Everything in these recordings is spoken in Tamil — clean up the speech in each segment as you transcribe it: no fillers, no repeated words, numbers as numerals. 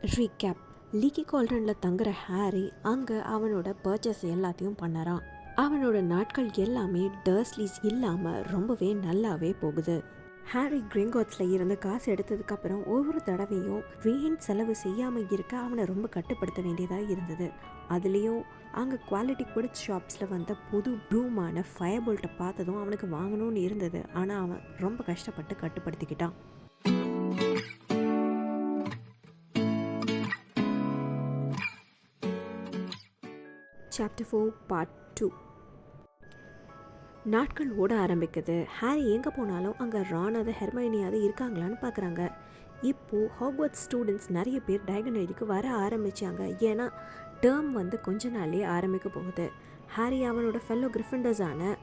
ரீகேப். லீக்கி கால்டனில் தங்குற ஹாரி அங்கே அவனோட பர்ச்சேஸ் எல்லாத்தையும் பண்ணறான். அவனோட நாட்கள் எல்லாமே டர்ஸ்லீஸ் இல்லாமல் ரொம்பவே நல்லாவே போகுது. ஹாரி கிரிங்காட்ஸில் இருந்து காசு எடுத்ததுக்கப்புறம் ஒவ்வொரு தடவையும் வீண் செலவு செய்யாமல் இருக்க அவனை ரொம்ப கட்டுப்படுத்த வேண்டியதாக இருந்தது. அதுலேயும் அங்கே குவாலிட்டி குடிச் ஷாப்ஸில் வந்த புது ப்ளூமான ஃபயர் போல்ட்டை பார்த்ததும் அவனுக்கு வாங்கணும்னு இருந்தது. ஆனால் அவன் ரொம்ப கஷ்டப்பட்டு கட்டுப்படுத்திக்கிட்டான். Chapter 4 part 2. நாட்கள் ஓட ஆரம்பிக்குது. ஹாரி எங்கே போனாலும் அங்கே ரானாவது ஹெர்மைனியாவது இருக்காங்களான்னு பார்க்குறாங்க. இப்போது ஹாக்வர்ட்ஸ் ஸ்டூடெண்ட்ஸ் நிறைய பேர் டைகன் ஐடிக்கு வர ஆரம்பித்தாங்க. ஏன்னா டேர்ம் கொஞ்ச நாள்லேயே ஆரம்பிக்க போகுது. ஹாரி அவனோட ஃபெல்லோ கிரிஃபிண்டர்ஸான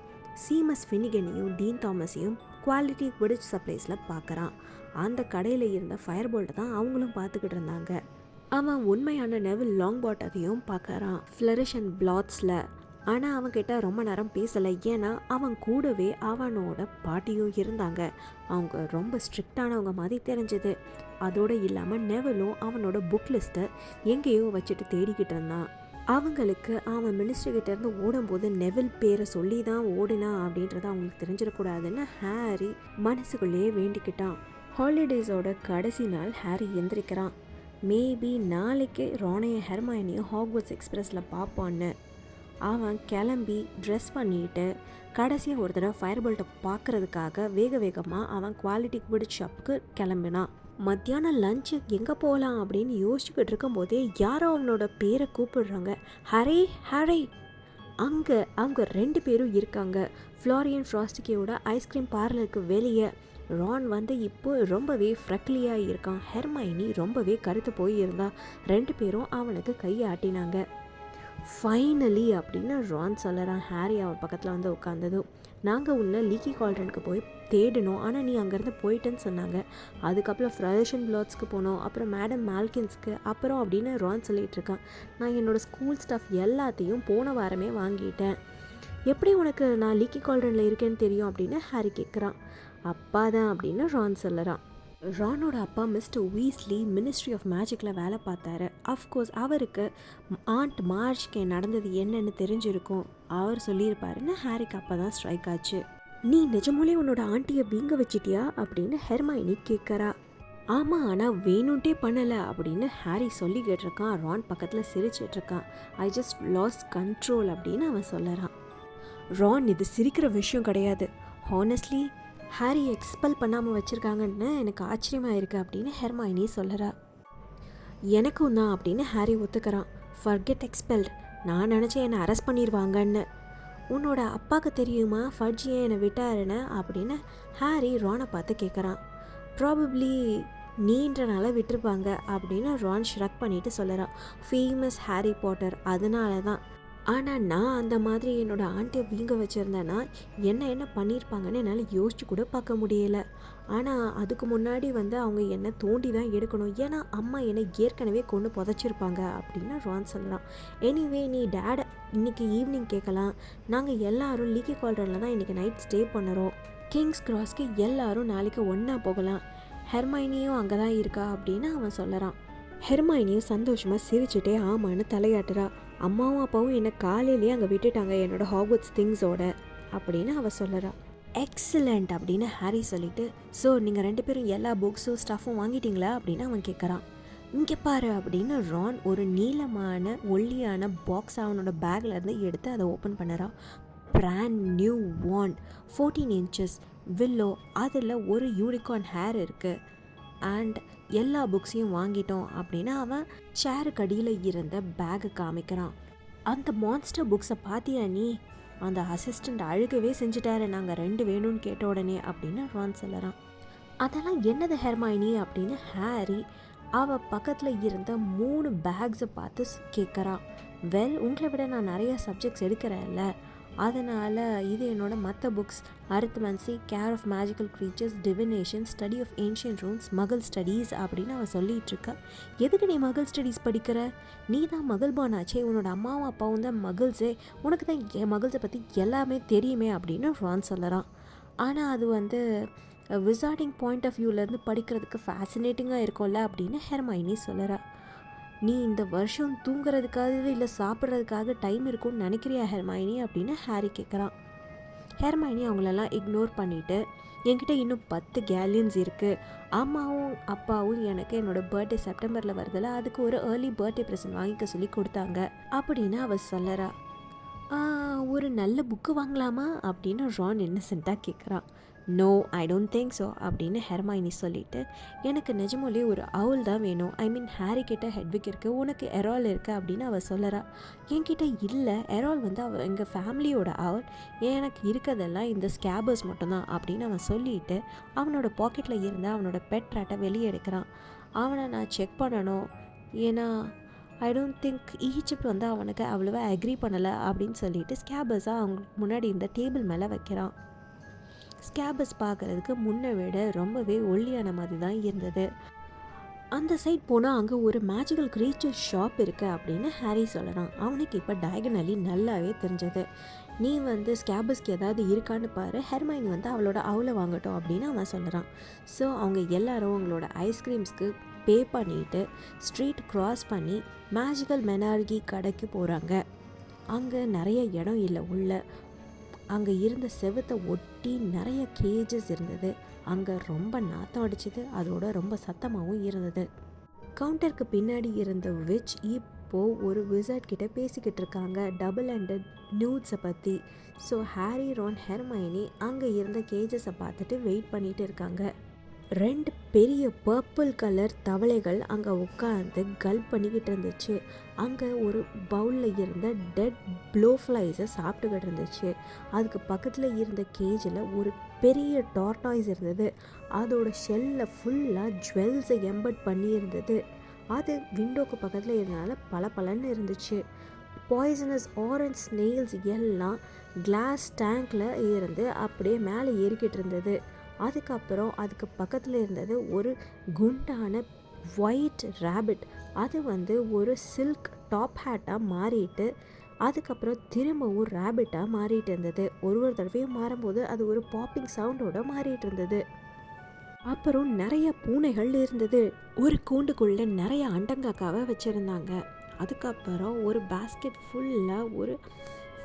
சீமஸ் ஃபினிகனையும் டீன் தாமஸையும் குவாலிட்டி குடிச் சப்ளைஸில் பார்க்குறான். அந்த கடையில் இருந்த ஃபயர் போல்ட்டை தான் அவங்களும் பார்த்துக்கிட்டு இருந்தாங்க. அவன் உண்மையான நெவில் லாங்பாட்டத்தையும் பார்க்குறான் ஃப்ளரிஷ் அண்ட் பிளாட்ஸில். ஆனால் அவன்கிட்ட ரொம்ப நேரம் பேசலை. ஏன்னா அவன் கூடவே அவனோட பாட்டியும் இருந்தாங்க. அவங்க ரொம்ப ஸ்ட்ரிக்டானவங்க மாதிரி தெரிஞ்சது. அதோடு இல்லாமல் நெவிலும் அவனோட புக் லிஸ்ட்டை எங்கேயோ வச்சுட்டு தேடிக்கிட்டு இருந்தான். அவங்களுக்கு அவன் மினிஸ்டர்கிட்டேருந்து ஓடும்போது நெவில் பேரை சொல்லி தான் ஓடினான் அப்படின்றத அவங்களுக்கு தெரிஞ்சிடக்கூடாதுன்னு ஹாரி மனசுக்குள்ளேயே வேண்டிக்கிட்டான். ஹாலிடேஸோட கடைசி நாள் ஹாரி எந்திரிக்கிறான். மேபி நாளைக்கு ரானையும் ஹெர்மைனியும் ஹாக்வர்ட்ஸ் எக்ஸ்பிரஸில் பார்ப்பான்னு அவன் கிளம்பி ட்ரெஸ் பண்ணிட்டு கடைசியாக ஒரு தடவை ஃபயர் போல்ட்டை பார்க்குறதுக்காக வேகமாக அவன் குவாலிட்டி குடிச் ஷாப்புக்கு கிளம்பினான். மத்தியானம் லஞ்சு எங்கே போகலாம் அப்படின்னு யோசிச்சுக்கிட்டு இருக்கும்போதே யாரோ அவனோட பேரை கூப்பிடுறாங்க. ஹரே ஹரே. அங்கே அவங்க 2 பேரும் இருக்காங்க. ஃப்ளாரியன் ஃப்ராஸ்டிக்கியோட ஐஸ்கிரீம் பார்லருக்கு வெளியே. ரான் இப்போ ரொம்பவே ஃப்ரெக்லியாக இருக்கான். ஹெர்மைனி ரொம்பவே கருத்து போயிருந்தா. 2 பேரும் அவனுக்கு கையை ஆட்டினாங்க. ஃபைனலி அப்படின்னு ரான் சொல்லறான். ஹாரி அவன் பக்கத்தில் உட்காந்ததும், நாங்கள் உன்னை லீக்கி கால்டனுக்கு போய் தேடினோம், ஆனால் நீ அங்கேருந்து போயிட்டேன்னு சொன்னாங்க. அதுக்கப்புறம் ஃப்ரஷன் பிளாட்ஸ்க்கு போனோம், அப்புறம் மேடம் மால்கின்ஸ்க்கு, அப்புறம் அப்படின்னு ரான் சொல்லிகிட்டு இருக்கான். நான் என்னோடய ஸ்கூல் ஸ்டஃப் எல்லாத்தையும் போன வாரமே வாங்கிட்டேன். எப்படி உனக்கு நான் லீக்கி கால்டனில் இருக்கேன்னு தெரியும் அப்படின்னு ஹாரி கேட்குறான். அப்பா தான் அப்படின்னு ரான் சொல்லறான். ரானோட அப்பா மிஸ்டர் வீஸ்லி மினிஸ்ட்ரி ஆஃப் மேஜிக்கில் வேலை பார்த்தாரு. அஃப்கோர்ஸ் அவருக்கு ஆண்ட் மார்ச்க்கு நடந்தது என்னன்னு தெரிஞ்சிருக்கும். அவர் சொல்லியிருப்பாருன்னு ஹாரிக்கு அப்போ தான் ஸ்ட்ரைக் ஆச்சு. நீ நிஜமூலே உன்னோட ஆண்டியை வீங்க வச்சிட்டியா அப்படின்னு ஹெர்மைனி கேட்குறா. ஆமாம், ஆனால் வேணும்ட்டே பண்ணலை அப்படின்னு ஹாரி சொல்லிக்கிட்டு இருக்கான். ரான் பக்கத்தில் சிரிச்சிட்ருக்கான். ஐ ஜஸ்ட் லாஸ் கண்ட்ரோல் அப்படின்னு அவன் சொல்லறான். ரான், இது சிரிக்கிற விஷயம் கிடையாது. ஹானஸ்ட்லி ஹாரி எக்ஸ்பெல் பண்ணாமல் வச்சுருக்காங்கன்னு எனக்கு ஆச்சரியமாக இருக்குது அப்படின்னு ஹெர்மைனி சொல்லறா. எனக்கும் தான் அப்படின்னு ஹாரி ஒத்துக்கிறான். Forget expelled. நான் நினச்சேன் என்னை அரெஸ்ட் பண்ணிடுவாங்கன்னு. உன்னோட அப்பாவுக்கு தெரியுமா ஃபட்ஜ் ஏன் என்னை விட்டாருன்னு அப்படின்னு ஹாரி ரானை பார்த்து கேட்குறான். ப்ராபப்ளி நீன்றனால விட்டுருப்பாங்க அப்படின்னு ரான் ஷ்ரக் பண்ணிட்டு சொல்லறான். ஃபேமஸ் ஹாரி பாட்டர், அதனால தான். ஆனால் நான் அந்த மாதிரி என்னோடய ஆண்டியை வீங்க வச்சுருந்தேன்னா என்ன பண்ணியிருப்பாங்கன்னு என்னால் யோசிச்சு கூட பார்க்க முடியலை. ஆனால் அதுக்கு முன்னாடி அவங்க என்னை தோண்டி தான் எடுக்கணும். ஏன்னா அம்மா என்னை ஏற்கனவே கொண்டு புதைச்சிருப்பாங்க அப்படின்னு ரான் சொல்கிறான். எனிவே நீ டேடை இன்றைக்கி ஈவினிங் கேட்கலாம். நாங்கள் எல்லோரும் லீக்கி கால்டனில் தான் இன்றைக்கி நைட் ஸ்டே பண்ணுறோம். கிங்ஸ் கிராஸ்க்கு எல்லோரும் நாளைக்கு ஒன்றா போகலாம். ஹெர்மைனியும் அங்கே தான் இருக்கா அப்படின்னு அவன் சொல்லறான். ஹெர்மைனியும் சந்தோஷமாக சிரிச்சுட்டே ஆமான்னு தலையாட்டுறா. அம்மாவும் அப்பாவும் என்னை காலையிலேயே அங்கே விட்டுட்டாங்க என்னோடய ஹாக்வர்ட்ஸ் திங்ஸோட அப்படின்னு அவள் சொல்லறா. எக்ஸலண்ட் அப்படின்னு ஹாரி சொல்லிட்டு, ஸோ நீங்கள் 2 பேரும் எல்லா புக்ஸும் ஸ்டஃப்பும் வாங்கிட்டீங்களா அப்படின்னு அவன் கேட்குறான். இங்கே பாரு அப்படின்னு ரான் ஒரு நீளமான ஒல்லியான பாக்ஸ் அவனோட பேக்லேருந்து எடுத்து அதை ஓப்பன் பண்ணுறான். Brand new want 14 inches willow, அதில் ஒரு யூனிகார்ன் ஹேர் இருக்குது. அண்ட் எல்லா புக்ஸையும் வாங்கிட்டோம் அப்படின்னு அவன் சேருக்கு அடியில் இருந்த பேக்கை காமிக்கிறான். அந்த மான்ஸ்டர் புக்ஸை பார்த்தியா நீ? அந்த அசிஸ்டண்ட் அழுகவே செஞ்சுட்டாரு நாங்கள் 2 வேணும்னு கேட்ட உடனே அப்படின்னு ரான் சொல்லறான். அதெல்லாம் என்னது ஹெர்மைனி அப்படின்னு ஹாரி அவள் பக்கத்தில் இருந்த 3 பேக்ஸை பார்த்து கேட்குறான். வெல், உங்களை விட நான் நிறைய சப்ஜெக்ட்ஸ் எடுக்கிறேன்ல, அதனால் இது என்னோட மற்ற books arithmancy, care of magical creatures, divination, study of ancient runes, muggle studies அப்படின்னு அவன் சொல்லிகிட்ருக்கா. எதுக்கு நீ மகள் ஸ்டடீஸ் படிக்கிற? நீ தான் மகள் பானாச்சே, உன்னோட அம்மாவும் அப்பாவும் தான் மகள்ஸே, உனக்கு தான் என் மகள்ஸை பற்றி எல்லாமே தெரியுமே அப்படின்னு ரான் சொல்லறான். ஆனால் அது விசார்டிங் பாயிண்ட் ஆஃப் வியூலேருந்து படிக்கிறதுக்கு ஃபேசினேட்டிங்காக இருக்கும்ல அப்படின்னு ஹெர்மைனி சொல்லறா. நீ இந்த வருஷம் தூங்குறதுக்காக இல்லை சாப்பிட்றதுக்காக டைம் இருக்கும்னு நினைக்கிறியா ஹெர்மைனி அப்படின்னு ஹாரி கேட்குறான். ஹெர்மைனி அவங்களெல்லாம் இக்னோர் பண்ணிவிட்டு, என்கிட்ட இன்னும் 10 கேலியன்ஸ் இருக்குது, அம்மாவும் அப்பாவும் எனக்கு என்னோடய பர்த்டே செப்டம்பரில் வருதில்ல, அதுக்கு ஒரு ஏர்லி பர்த்டே ப்ரெசன்ட் வாங்கிக்க சொல்லி கொடுத்தாங்க அப்படின்னு அவள் சொல்லறா. ஒரு நல்ல புக்கு வாங்கலாமா அப்படின்னு ரான் இன்னசென்ட்டாக கேட்குறான். No, I don't think so அப்படின்னு ஹெர்மைனி சொல்லிவிட்டு, எனக்கு நிஜமொழி ஒரு அவுல் தான் வேணும், ஐ மீன் ஹாரி கிட்ட ஹெட்விக் இருக்குது, உனக்கு எரால் இருக்குது அப்படின்னு அவள் சொல்லறா. என்கிட்ட இல்லை, எரால் வந்து எங்கள் ஃபேமிலியோட அவுல், எனக்கு இருக்கிறதெல்லாம் இந்த ஸ்கேபர்ஸ் மட்டும்தான் அப்படின்னு அவன் சொல்லிட்டு அவனோட பாக்கெட்டில் இருந்து அவனோட பெட் ராட்டை வெளியே எடுக்கிறான். அவனை நான் செக் பண்ணணும், ஏன்னா ஐ டோன்ட் திங்க் ஈஜிப்ட் வந்து அவனுக்கு அவ்வளோவா அக்ரி பண்ணலை அப்படின்னு சொல்லிட்டு ஸ்கேபர்ஸாக அவங்களுக்கு முன்னாடி இந்த டேபிள் மேலே வைக்கிறான். ஸ்கேபர்ஸ் பார்க்குறதுக்கு முன்னை விட ரொம்பவே ஒல்லியான மாதிரி தான் இருந்தது. அந்த சைட் போனால் அங்கே ஒரு மேஜிக்கல் க்ரீச்சர் ஷாப் இருக்குது அப்படின்னு ஹாரி சொல்லறான். அவனுக்கு இப்போ டயகனலி நல்லாவே தெரிஞ்சது. நீ வந்து ஸ்கேபர்ஸ்க்கு ஏதாவது இருக்கான்னு பாரு, ஹெர்மைனி வந்து அவளோட அவுலை வாங்கட்டும் அப்படின்னு அவன் சொல்கிறான். ஸோ அவங்க எல்லாரும் அவங்களோட ஐஸ்கிரீம்ஸ்க்கு பே பண்ணிவிட்டு ஸ்ட்ரீட் க்ராஸ் பண்ணி மேஜிக்கல் மெனார்கி கடைக்கு போகிறாங்க. அங்கே நிறைய இடம் இல்லை உள்ள. அங்கே இருந்த செவத்தை ஒட்டி நிறைய கேஜஸ் இருந்தது. அங்கே ரொம்ப நாத்தம் அடிச்சுது, அதோட ரொம்ப சத்தமாகவும் இருந்தது. கவுண்டருக்கு பின்னாடி இருந்த விச் இப்போது ஒரு விசர்ட் கிட்ட பேசிக்கிட்டு இருக்காங்க டபுள் ஹேண்டட் நியூட்ஸை பற்றி. ஸோ ஹாரி, ரான், ஹெர்மைனி அங்கே இருந்த கேஜஸை பார்த்துட்டு வெயிட் பண்ணிட்டு இருக்காங்க. 2 பெரிய பர்பிள் கலர் தவளைகள் அங்கே உட்காந்து கல்ப் பண்ணிக்கிட்டு இருந்துச்சு. அங்கே ஒரு பவுலில் இருந்த டெட் ப்ளோஃப்ளைஸை சாப்பிட்டுக்கிட்டு இருந்துச்சு. அதுக்கு பக்கத்தில் இருந்த கேஜில் ஒரு பெரிய டார்டாய்ஸ் இருந்தது. அதோட ஷெல்லில் ஃபுல்லாக ஜுவல்ஸை எம்பட் பண்ணி இருந்தது. அது விண்டோக்கு பக்கத்தில் இருந்தனால பளபளன்னு இருந்துச்சு. பாய்சனஸ் ஆரஞ்ச் ஸ்னெயில்ஸ் எல்லாம் கிளாஸ் டேங்கில் இருந்து அப்படியே மேலே ஏறிக்கிட்டு இருந்தது. அதுக்கப்புறம் அதுக்கு பக்கத்தில் இருந்தது ஒரு குண்டான ஒயிட் ரேபிட். அது வந்து ஒரு சில்க் டாப் ஹேட்டாக மாறிட்டு அதுக்கப்புறம் திரும்பவும் ரேபிட்டாக மாறிட்டு இருந்தது. ஒரு தடவையும் மாறும்போது அது ஒரு பாப்பிங் சவுண்டோட மாறிட்டு இருந்தது. அப்புறம் நிறைய பூனைகள் இருந்தது. ஒரு கூண்டுக்குள்ளே நிறைய அண்டங்காக்காவை வச்சுருந்தாங்க. அதுக்கப்புறம் ஒரு பேஸ்கெட் ஃபுல்லாக ஒரு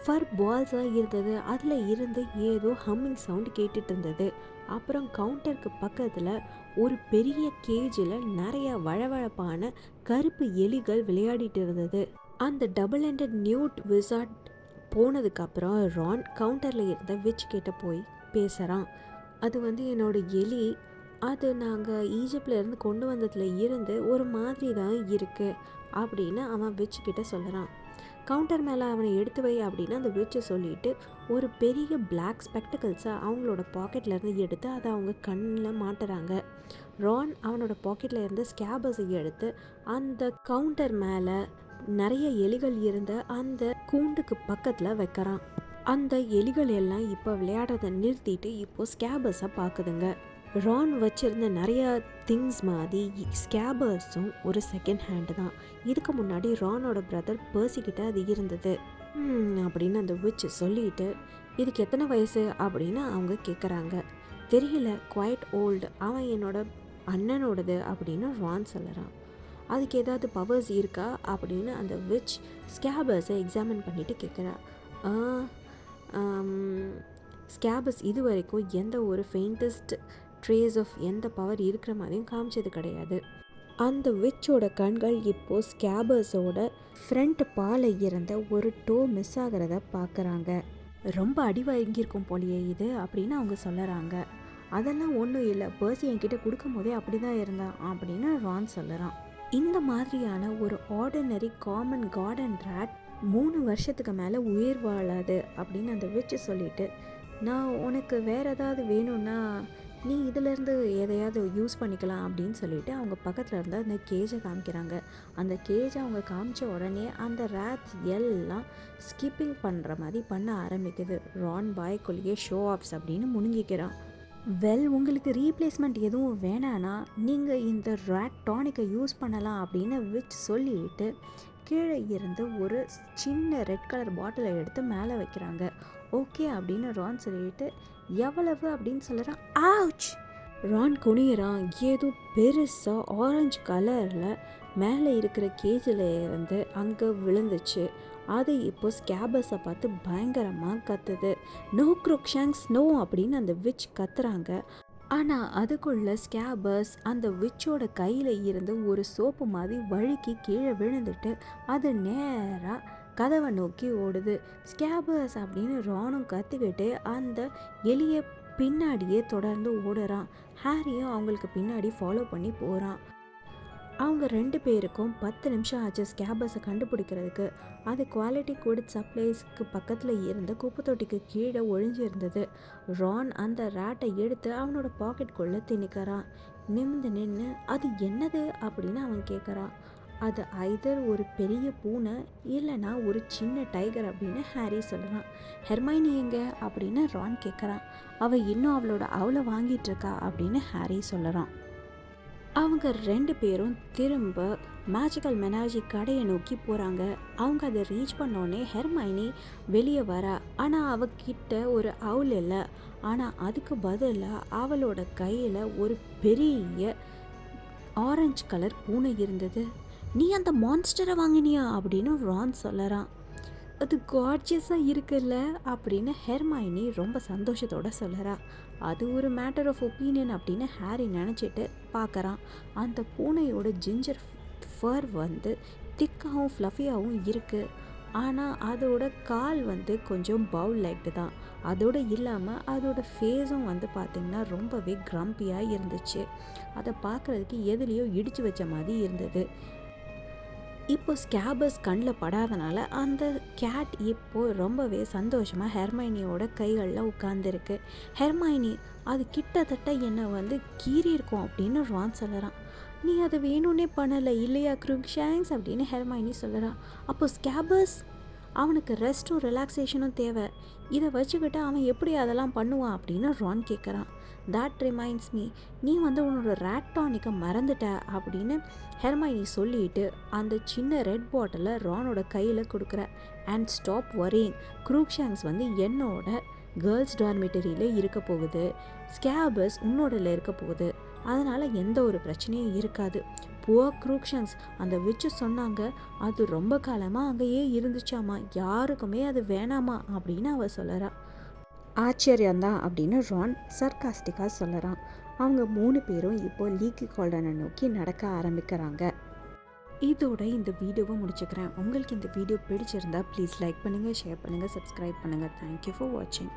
ஃபர் பால்ஸாக இருந்தது. அதில் இருந்து ஏதோ ஹம்மிங் சவுண்ட் கேட்டுட்டு இருந்தது. அப்புறம் கவுண்டருக்கு பக்கத்தில் ஒரு பெரிய கேஜில் நிறைய வழவழப்பான கருப்பு எலிகள் விளையாடிட்டு இருந்தது. அந்த டபுள் ஹேண்டட் நியூட் விசார்ட் போனதுக்கப்புறம் ரான் கவுண்டரில் இருந்த விச் கிட்ட போய் பேசுகிறான். அது வந்து என்னோட எலி, அது நாங்கள் ஈஜிப்ட்லேருந்து கொண்டு வந்ததுல இருந்து ஒரு மாதிரி தான் இருக்குது அப்படின்னு அவன் விச் கிட்ட சொல்கிறான். கவுண்டர் மேலே அவனை எடுத்து வை அப்படின்னு அந்த விச்சை சொல்லிட்டு ஒரு பெரிய பிளாக் ஸ்பெக்டிகல்ஸை அவங்களோட பாக்கெட்லேருந்து எடுத்து அதை அவங்க கண்ணில் மாட்டுறாங்க. ரான் அவனோட பாக்கெட்டில் இருந்து ஸ்கேபர்ஸை எடுத்து அந்த கவுண்டர் மேலே நிறைய எலிகள் இருந்த அந்த கூண்டுக்கு பக்கத்தில் வைக்கிறான். அந்த எலிகள் எல்லாம் இப்போ விளையாடுறதை நிறுத்திட்டு இப்போ ஸ்கேபர்ஸை பார்க்குதுங்க. ரான் வச்சுருந்த நிறையா திங்ஸ் மாதிரி ஸ்கேபர்ஸும் ஒரு செகண்ட் ஹேண்டு தான். இதுக்கு முன்னாடி ரானோட பிரதர் பர்சிக்கிட்ட அது இருந்தது அப்படின்னு அந்த விச் சொல்லிட்டு, இதுக்கு எத்தனை வயசு அப்படின்னு அவங்க கேட்குறாங்க. தெரியல, குவைட் ஓல்டு, அவன் என்னோட அண்ணனோடது அப்படின்னு ரான் சொல்லுறான். அதுக்கு ஏதாவது பவர்ஸ் இருக்கா அப்படின்னு அந்த விச் ஸ்கேபர்ஸை எக்ஸாமின் பண்ணிட்டு கேட்குறா. ஸ்கேபர்ஸ் இது வரைக்கும் எந்த ஒரு ஃபெயிண்டஸ்ட் ட்ரேஸ் ஆஃப் எந்த பவர் இருக்கிற மாதிரியும் காமிச்சது கிடையாது. அந்த விச்சோட கண்கள் இப்போது ஸ்கேபர்ஸோட ஃப்ரண்ட் பால இருந்த ஒரு டோ மிஸ் ஆகிறத பார்க்குறாங்க. ரொம்ப அடி வாங்கியிருக்கும் போலியே இது அப்படின்னு அவங்க சொல்லுறாங்க. அதெல்லாம் ஒன்றும் இல்லை, பர்சி என்கிட்ட கொடுக்கும் போதே அப்படி தான் இருந்தான் அப்படின்னு ரான் சொல்லுறான். இந்த மாதிரியான ஒரு ஆர்டினரி காமன் கார்டன் ராட் 3 வருஷத்துக்கு மேலே உயிர் வாழாது அப்படின்னு அந்த விச்சு சொல்லிட்டு, நான் உனக்கு வேறு ஏதாவது வேணும்னா நீ இதிலேருந்து எதையாவது யூஸ் பண்ணிக்கலாம் அப்படின்னு சொல்லிட்டு அவங்க பக்கத்தில் இருந்த அந்த கேஜை காமிக்கிறாங்க. அந்த கேஜை அவங்க காமிச்ச உடனே அந்த ரேட்ஸ் எல்லாம் ஸ்கிப்பிங் பண்ணுற மாதிரி பண்ண ஆரம்பிக்குது. ரான் பாய்க்குள்ளேயே ஷோ ஆஃப்ஸ் அப்படின்னு முணுங்கிக்கிறான். வெல், உங்களுக்கு ரீப்ளேஸ்மெண்ட் எதுவும் வேணான்னா நீங்கள் இந்த ரேட் டானிக்கை யூஸ் பண்ணலாம் அப்படின்னு விச் சொல்லிட்டு கீழே இருந்து ஒரு சின்ன ரெட் கலர் பாட்டிலை எடுத்து மேலே வைக்கிறாங்க. ஓகே அப்படின்னு ரான் சொல்லிட்டு, எவ்வளவு அப்படின்னு சொல்லுறான். ஆவுச்! ரான் குனிகிறான். ஏதோ பெருசாக ஆரஞ்சு கலரில் மேலே இருக்கிற கேஜில் இருந்து அங்கே விழுந்துச்சு. அது இப்போ ஸ்கேபஸை பார்த்து பயங்கரமாக கத்துது. நோ க்ரூக்ஷாங்க்ஸ் நோ அப்படின்னு அந்த விச் கத்துறாங்க. ஆனால் அதுக்குள்ள ஸ்கேபஸ் அந்த விச்சோட கையில் இருந்து ஒரு சோப்பு மாதிரி வழுக்கி கீழே விழுந்துட்டு அது நேராக கதவை நோக்கி ஓடுது. ஸ்கேபஸ் அப்படின்னு ரானும் கத்திக்கிட்டு அந்த எலியை பின்னாடியே தொடர்ந்து ஓடுறான். ஹாரியும் அவங்களுக்கு பின்னாடி ஃபாலோ பண்ணி போகிறான். அவங்க 2 பேருக்கும் 10 நிமிஷம் ஆச்சு ஸ்கேபஸை கண்டுபிடிக்கிறதுக்கு. அது குவாலிட்டி குட் சப்ளைஸ்க்கு பக்கத்தில் இருந்த குப்பை தொட்டிக்கு கீழே ஒழிஞ்சிருந்தது. ரான் அந்த ரேட்டை எடுத்து அவனோட பாக்கெட்குள்ளே திணிக்கிறான். நின்று அது என்னது அப்படின்னு அவன் கேட்குறான். அது ஐதர் ஒரு பெரிய பூனை இல்லைனா ஒரு சின்ன டைகர் அப்படின்னு ஹாரி சொல்கிறான். ஹெர்மைனி எங்க அப்படின்னு ரான் கேட்குறான். அவள் இன்னும் அவளை வாங்கிட்டு இருக்கா அப்படின்னு ஹாரி சொல்கிறான். அவங்க 2 பேரும் திரும்ப மேஜிக்கல் மெனாஜி கடையை நோக்கி போகிறாங்க. அவங்க அதை ரீச் பண்ணோடனே ஹெர்மைனி வெளியே வரா. ஆனால் அவகிட்ட ஒரு அவுல் இல்லை. ஆனால் அதுக்கு பதிலாக அவளோட கையில் ஒரு பெரிய ஆரஞ்சு கலர் பூனை இருந்தது. நீ அந்த மான்ஸ்டரை வாங்கினியா அப்படின்னு ரான் சொல்லறான். அது கார்ஜியஸாக இருக்குல்ல அப்படின்னு ஹெர்மைனி ரொம்ப சந்தோஷத்தோட சொல்லறா. அது ஒரு மேட்டர் ஆஃப் ஒப்பீனியன் அப்படின்னு ஹாரி நினச்சிட்டு பார்க்குறான். அந்த பூனையோட ஜிஞ்சர் ஃபர் வந்து திக்காகவும் ஃப்ளஃபியாகவும் இருக்குது. ஆனால் அதோட கால் வந்து கொஞ்சம் பவுல் லெக்டு தான். அதோடு இல்லாமல் அதோட ஃபேஸும் வந்து பார்த்திங்கன்னா ரொம்பவே க்ரம்பியாக இருந்துச்சு. அதை பார்க்குறதுக்கு எதுலேயோ இடித்து வச்ச மாதிரி இருந்தது. இப்போ ஸ்கேபஸ் கண்ணில் படாதனால அந்த கேட் இப்போது ரொம்பவே சந்தோஷமாக ஹெர்மைனியோட கைகளில் உட்காந்துருக்கு. ஹெர்மைனி அது கிட்டத்தட்ட என்னை வந்து கீறி இருக்கும் அப்படின்னு ரான் சொல்கிறான். நீ அதை வேணும்னே பண்ணலை இல்லையா க்ரூக்ஷாங்க்ஸ் அப்படின்னு ஹெர்மைனி சொல்கிறான். அப்போ ஸ்கேபஸ் அவனுக்கு ரெஸ்ட்டும் ரிலாக்ஸேஷனும் தேவை. இதை வச்சுக்கிட்டு அவன் எப்படி அதெல்லாம் பண்ணுவான் அப்படின்னு ரான் கேட்குறான். தட் ரிமைண்ட்ஸ் மீ, நீ வந்து உன்னோட ரேட் டானிக்கை மறந்துட்ட அப்படின்னு ஹெர்மைனி சொல்லிட்டு அந்த சின்ன ரெட் பாட்டிலை ரானோட கையில் கொடுக்குற. அண்ட் ஸ்டாப் வரிங், க்ரூக்ஷாங்க்ஸ் வந்து என்னோட கேர்ள்ஸ் டார்மெட்டரியில் இருக்க போகுது, ஸ்கேபஸ் உன்னோடல இருக்க போகுது, அதனால் எந்த ஒரு பிரச்சனையும் இருக்காது. புவர் க்ரூக்ஷாங்க்ஸ் அந்த விச்சு சொன்னாங்க அது ரொம்ப காலமாக அங்கேயே இருந்துச்சாமா, யாருக்குமே அது வேணாமா அப்படின்னு அவ சொல்கிறா. ஆச்சரியந்தான் அப்படின்னு ரான் சர்காஸ்டிக்காக சொல்கிறான். அவங்க 3 பேரும் இப்போ லீக்கி கால்டனை நோக்கி நடக்க ஆரம்பிக்கிறாங்க. இதோட இந்த வீடியோவை முடிச்சுக்கிறேன். உங்களுக்கு இந்த வீடியோ பிடிச்சிருந்தா ப்ளீஸ் லைக் பண்ணுங்கள், ஷேர் பண்ணுங்கள், சப்ஸ்கிரைப் பண்ணுங்கள். தேங்க்யூ ஃபார் வாட்சிங்.